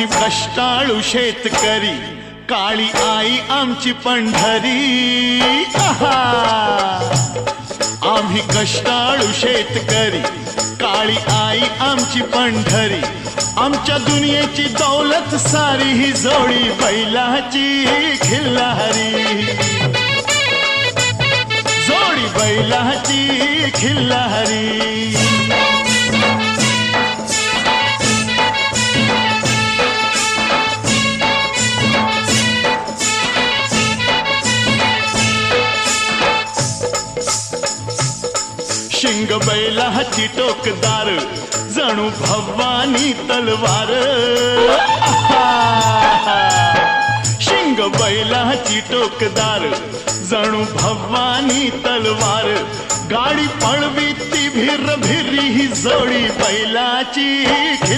आम्ही कष्टाळू शेतकरी, काळी आई आमची पंढरी. आहा! आम्ही कष्टाळू शेतकरी, काळी आई आमची पंढरी. आमच्या दुनियेची दौलत सारी ही जोडी बैलाची खिल्लारी, जोडी बैलाची खिल्लारी. शिंग बैलाची टोकदार, जणू भवानी तलवार. शिंग बैलाची टोकदार, जणू भवानी तलवार. गाडी पळवी ती भिर भिरी, ही जोडी बैलाची